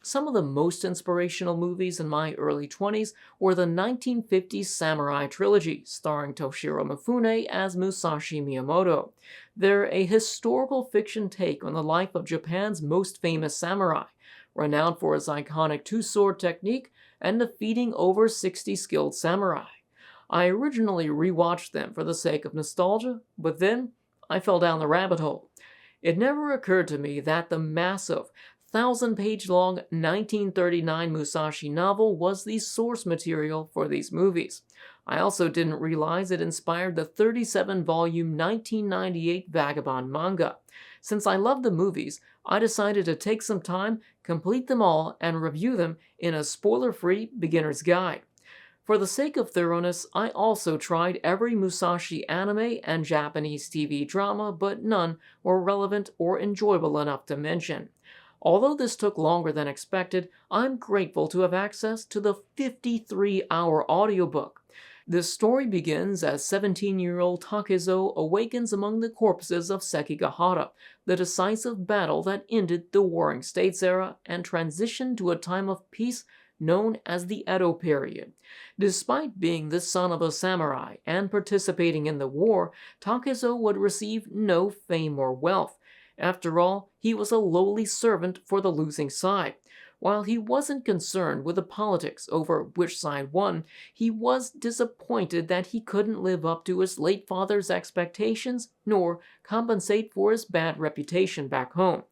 Some of the most inspirational movies in my early 20s were the 1950s Samurai Trilogy, starring Toshiro Mifune as Musashi Miyamoto. They're a historical fiction take on the life of Japan's most famous samurai, renowned for his iconic two-sword technique and defeating over 60 skilled samurai. I originally rewatched them for the sake of nostalgia, but then I fell down the rabbit hole. It never occurred to me that the massive, 1,000-page long 1939 Musashi novel was the source material for these movies. I also didn't realize it inspired the 37-volume 1998 Vagabond manga. Since I loved the movies, I decided to take some time, complete them all, and review them in a spoiler-free beginner's guide. For the sake of thoroughness, I also tried every Musashi anime and Japanese TV drama, but none were relevant or enjoyable enough to mention. Although this took longer than expected, I'm grateful to have access to the 53-hour audiobook. This story begins as 17-year-old Takezo awakens among the corpses of Sekigahara, the decisive battle that ended the Warring States era and transitioned to a time of peace known as the Edo period. Despite being the son of a samurai and participating in the war, Takezo would receive no fame or wealth. After all, he was a lowly servant for the losing side. While he wasn't concerned with the politics over which side won, he was disappointed that he couldn't live up to his late father's expectations nor compensate for his bad reputation back home.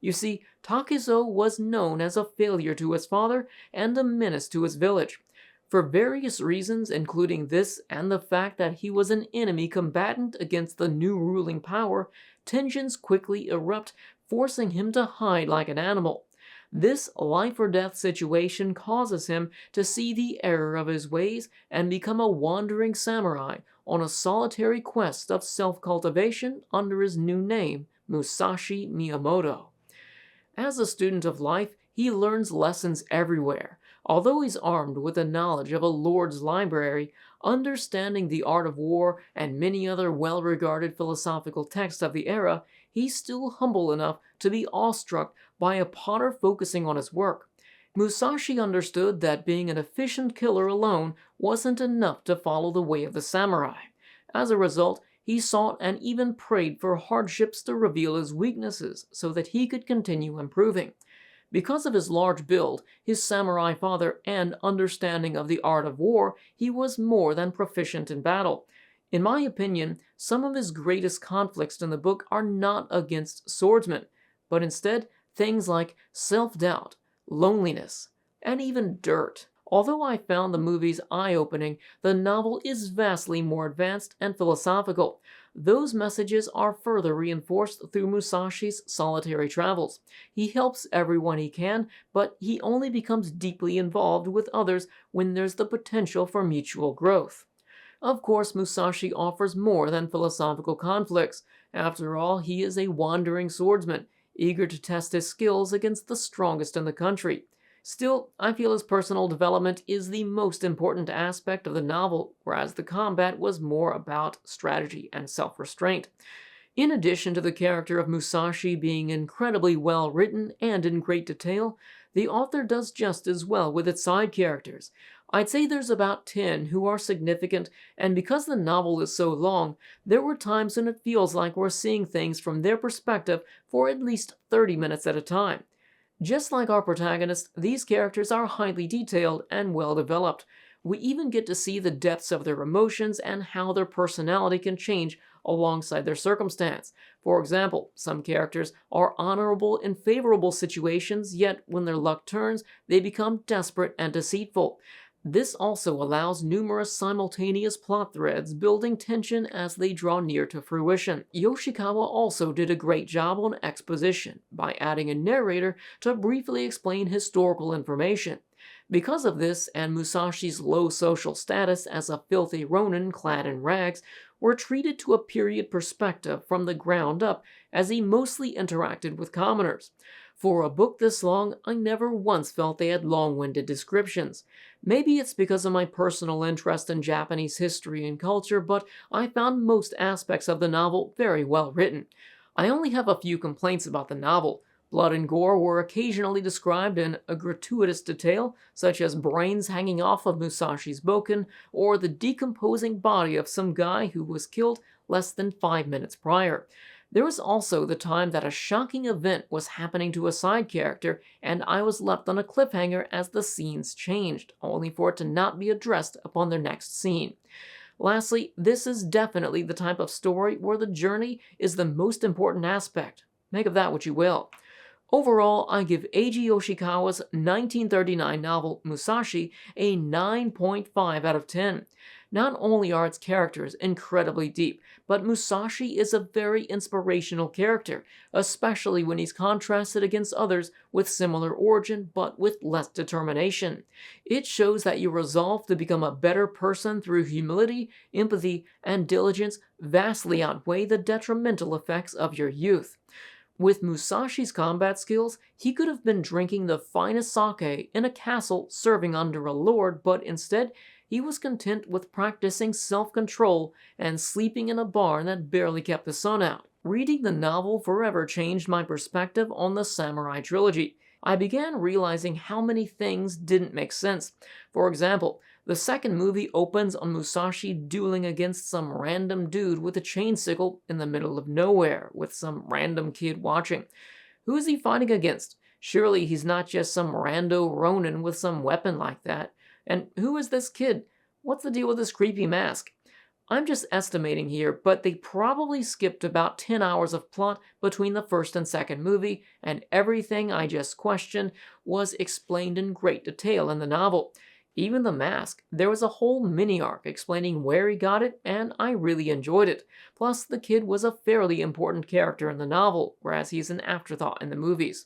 You see, Takezo was known as a failure to his father and a menace to his village. For various reasons, including this and the fact that he was an enemy combatant against the new ruling power, tensions quickly erupt, forcing him to hide like an animal. This life-or-death situation causes him to see the error of his ways and become a wandering samurai on a solitary quest of self-cultivation under his new name, Musashi Miyamoto. As a student of life, he learns lessons everywhere. Although he's armed with the knowledge of a lord's library, understanding the art of war and many other well-regarded philosophical texts of the era, he's still humble enough to be awestruck by a potter focusing on his work. Musashi understood that being an efficient killer alone wasn't enough to follow the way of the samurai. As a result, he sought and even prayed for hardships to reveal his weaknesses so that he could continue improving. Because of his large build, his samurai father, and understanding of the art of war, he was more than proficient in battle. In my opinion, some of his greatest conflicts in the book are not against swordsmen, but instead things like self-doubt, loneliness, and even dirt. Although I found the movies eye-opening, the novel is vastly more advanced and philosophical. Those messages are further reinforced through Musashi's solitary travels. He helps everyone he can, but he only becomes deeply involved with others when there's the potential for mutual growth. Of course, Musashi offers more than philosophical conflicts. After all, he is a wandering swordsman, eager to test his skills against the strongest in the country. Still, I feel his personal development is the most important aspect of the novel, whereas the combat was more about strategy and self-restraint. In addition to the character of Musashi being incredibly well written and in great detail, the author does just as well with its side characters. I'd say there's about 10 who are significant, and because the novel is so long, there were times when it feels like we're seeing things from their perspective for at least 30 minutes at a time. Just like our protagonist, these characters are highly detailed and well developed. We even get to see the depths of their emotions and how their personality can change alongside their circumstance. For example, some characters are honorable in favorable situations, yet when their luck turns, they become desperate and deceitful. This also allows numerous simultaneous plot threads, building tension as they draw near to fruition. Yoshikawa also did a great job on exposition, by adding a narrator to briefly explain historical information. Because of this, and Musashi's low social status as a filthy ronin clad in rags, were treated to a period perspective from the ground up, as he mostly interacted with commoners. For a book this long, I never once felt they had long-winded descriptions. Maybe it's because of my personal interest in Japanese history and culture, but I found most aspects of the novel very well written. I only have a few complaints about the novel. Blood and gore were occasionally described in a gratuitous detail, such as brains hanging off of Musashi's bokken, or the decomposing body of some guy who was killed less than 5 minutes prior. There was also the time that a shocking event was happening to a side character, and I was left on a cliffhanger as the scenes changed, only for it to not be addressed upon their next scene. Lastly, this is definitely the type of story where the journey is the most important aspect. Make of that what you will. Overall, I give Eiji Yoshikawa's 1939 novel Musashi a 9.5 out of 10. Not only are its characters incredibly deep, but Musashi is a very inspirational character, especially when he's contrasted against others with similar origin but with less determination. It shows that your resolve to become a better person through humility, empathy, and diligence vastly outweigh the detrimental effects of your youth. With Musashi's combat skills, he could have been drinking the finest sake in a castle serving under a lord, but instead, he was content with practicing self-control and sleeping in a barn that barely kept the sun out. Reading the novel forever changed my perspective on the Samurai Trilogy. I began realizing how many things didn't make sense. For example, the second movie opens on Musashi dueling against some random dude with a chain sickle in the middle of nowhere, with some random kid watching. Who is he fighting against? Surely he's not just some rando ronin with some weapon like that. And who is this kid? What's the deal with this creepy mask? I'm just estimating here, but they probably skipped about 10 hours of plot between the first and second movie, and everything I just questioned was explained in great detail in the novel. Even the mask, there was a whole mini-arc explaining where he got it, and I really enjoyed it. Plus, the kid was a fairly important character in the novel, whereas he's an afterthought in the movies.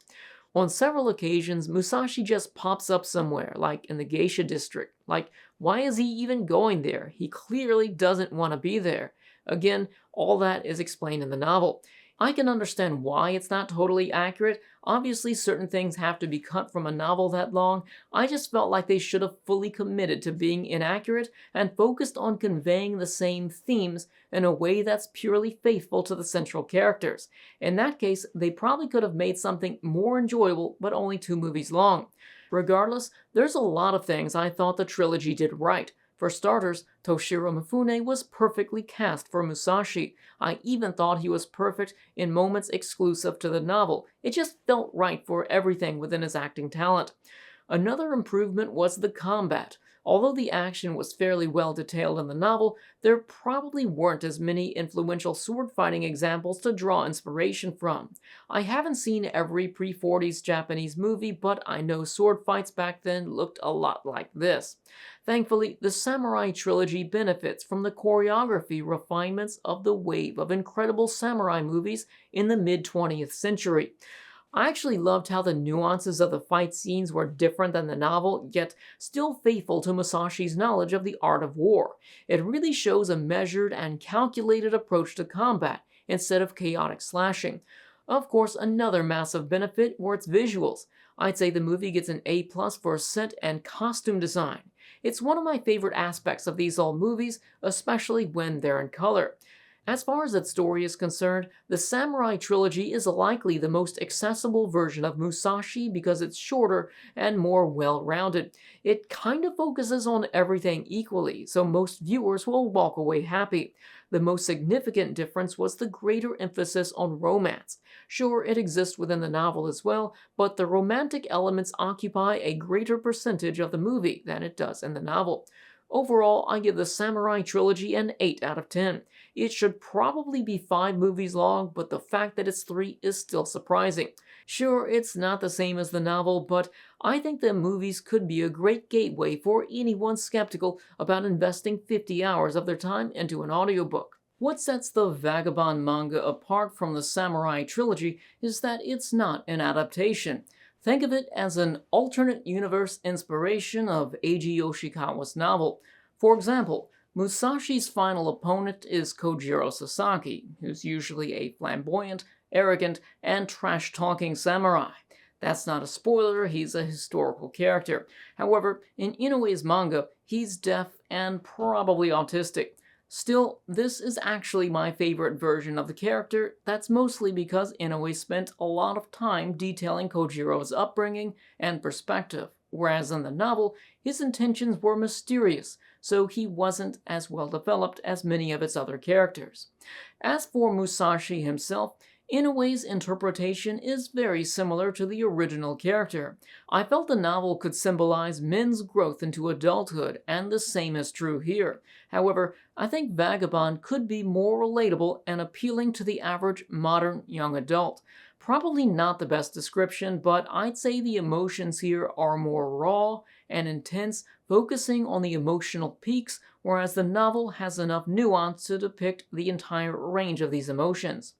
On several occasions, Musashi just pops up somewhere, like in the geisha district. Like, why is he even going there? He clearly doesn't want to be there. Again, all that is explained in the novel. I can understand why it's not totally accurate. Obviously, certain things have to be cut from a novel that long. I just felt like they should have fully committed to being inaccurate and focused on conveying the same themes in a way that's purely faithful to the central characters. In that case, they probably could have made something more enjoyable, but only 2 movies long. Regardless, there's a lot of things I thought the trilogy did right. For starters, Toshiro Mifune was perfectly cast for Musashi. I even thought he was perfect in moments exclusive to the novel. It just felt right for everything within his acting talent. Another improvement was the combat. Although the action was fairly well detailed in the novel, there probably weren't as many influential sword fighting examples to draw inspiration from. I haven't seen every pre-40s Japanese movie, but I know sword fights back then looked a lot like this. Thankfully, the Samurai Trilogy benefits from the choreography refinements of the wave of incredible samurai movies in the mid-20th century. I actually loved how the nuances of the fight scenes were different than the novel, yet still faithful to Musashi's knowledge of the art of war. It really shows a measured and calculated approach to combat instead of chaotic slashing. Of course, another massive benefit were its visuals. I'd say the movie gets an A+ for set and costume design. It's one of my favorite aspects of these old movies, especially when they're in color. As far as its story is concerned, the Samurai Trilogy is likely the most accessible version of Musashi because it's shorter and more well-rounded. It kind of focuses on everything equally, so most viewers will walk away happy. The most significant difference was the greater emphasis on romance. Sure, it exists within the novel as well, but the romantic elements occupy a greater percentage of the movie than it does in the novel. Overall, I give the Samurai Trilogy an 8 out of 10. It should probably be 5 movies long, but the fact that it's 3 is still surprising. Sure, it's not the same as the novel, but I think the movies could be a great gateway for anyone skeptical about investing 50 hours of their time into an audiobook. What sets the Vagabond manga apart from the Samurai Trilogy is that it's not an adaptation. Think of it as an alternate universe inspiration of Eiji Yoshikawa's novel. For example, Musashi's final opponent is Kojiro Sasaki, who's usually a flamboyant, arrogant, and trash-talking samurai. That's not a spoiler, he's a historical character. However, in Inoue's manga, he's deaf and probably autistic. Still, this is actually my favorite version of the character. That's mostly because Inoue spent a lot of time detailing Kojiro's upbringing and perspective, whereas in the novel, his intentions were mysterious, so he wasn't as well developed as many of its other characters. As for Musashi himself, Inoue's interpretation is very similar to the original character. I felt the novel could symbolize men's growth into adulthood, and the same is true here. However, I think Vagabond could be more relatable and appealing to the average modern young adult. Probably not the best description, but I'd say the emotions here are more raw and intense, focusing on the emotional peaks, whereas the novel has enough nuance to depict the entire range of these emotions.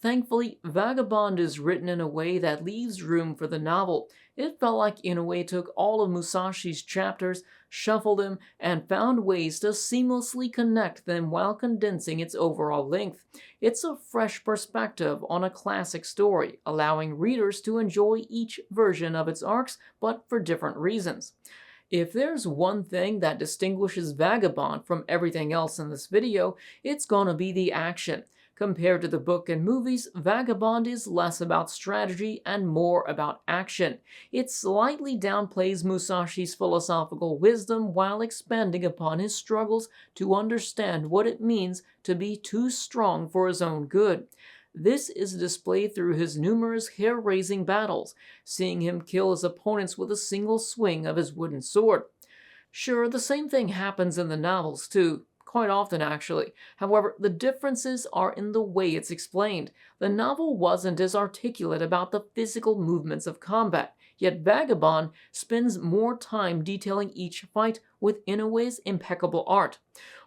Thankfully, Vagabond is written in a way that leaves room for the novel. It felt like Inoue took all of Musashi's chapters, shuffled them, and found ways to seamlessly connect them while condensing its overall length. It's a fresh perspective on a classic story, allowing readers to enjoy each version of its arcs, but for different reasons. If there's one thing that distinguishes Vagabond from everything else in this video, it's gonna be the action. Compared to the book and movies, Vagabond is less about strategy and more about action. It slightly downplays Musashi's philosophical wisdom while expanding upon his struggles to understand what it means to be too strong for his own good. This is displayed through his numerous hair-raising battles, seeing him kill his opponents with a single swing of his wooden sword. Sure, the same thing happens in the novels too, quite often actually. However, the differences are in the way it's explained. The novel wasn't as articulate about the physical movements of combat, yet Vagabond spends more time detailing each fight with Inoue's impeccable art.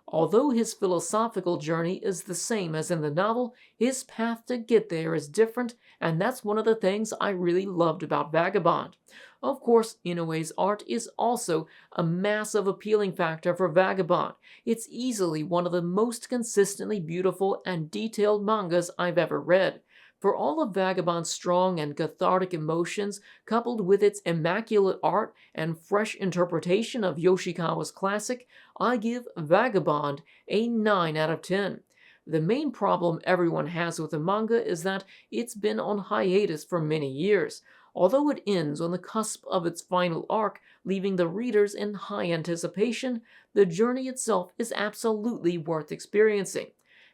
Although his philosophical journey is the same as in the novel, his path to get there is different, and that's one of the things I really loved about Vagabond. Of course, Inoue's art is also a massive appealing factor for Vagabond. It's easily one of the most consistently beautiful and detailed mangas I've ever read. For all of Vagabond's strong and cathartic emotions, coupled with its immaculate art and fresh interpretation of Yoshikawa's classic, I give Vagabond a 9 out of 10. The main problem everyone has with the manga is that it's been on hiatus for many years. Although it ends on the cusp of its final arc, leaving the readers in high anticipation, the journey itself is absolutely worth experiencing.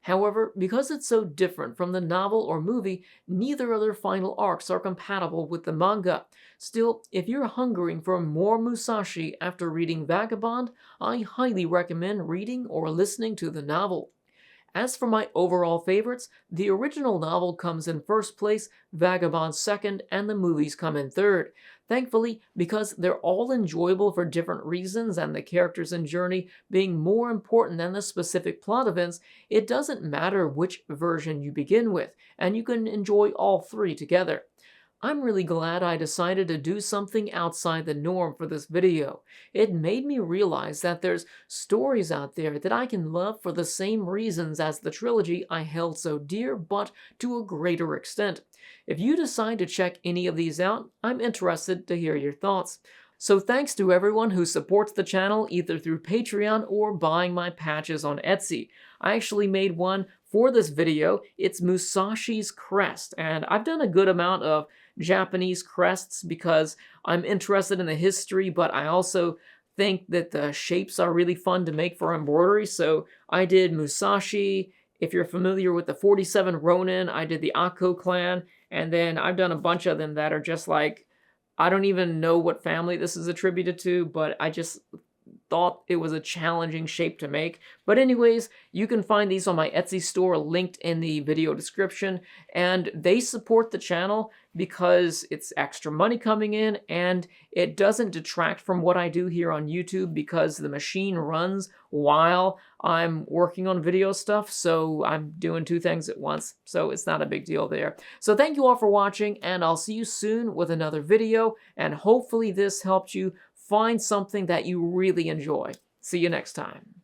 However, because it's so different from the novel or movie, neither of their final arcs are compatible with the manga. Still, if you're hungering for more Musashi after reading Vagabond, I highly recommend reading or listening to the novel. As for my overall favorites, the original novel comes in first place, Vagabond second, and the movies come in third. Thankfully, because they're all enjoyable for different reasons and the characters and journey being more important than the specific plot events, it doesn't matter which version you begin with, and you can enjoy all three together. I'm really glad I decided to do something outside the norm for this video. It made me realize that there's stories out there that I can love for the same reasons as the trilogy I held so dear, but to a greater extent. If you decide to check any of these out, I'm interested to hear your thoughts. So thanks to everyone who supports the channel either through Patreon or buying my patches on Etsy. I actually made one for this video. It's Musashi's crest, and I've done a good amount of Japanese crests because I'm interested in the history, but I also think that the shapes are really fun to make for embroidery. So I did Musashi. If you're familiar with the 47 Ronin, I did the Akko clan, and then I've done a bunch of them that are just like, I don't even know what family this is attributed to, but I just thought it was a challenging shape to make. But anyways, you can find these on my Etsy store linked in the video description, and they support the channel because it's extra money coming in, and it doesn't detract from what I do here on YouTube because the machine runs while I'm working on video stuff, so I'm doing two things at once, so it's not a big deal there. So thank you all for watching, and I'll see you soon with another video, and hopefully this helped you find something that you really enjoy. See you next time.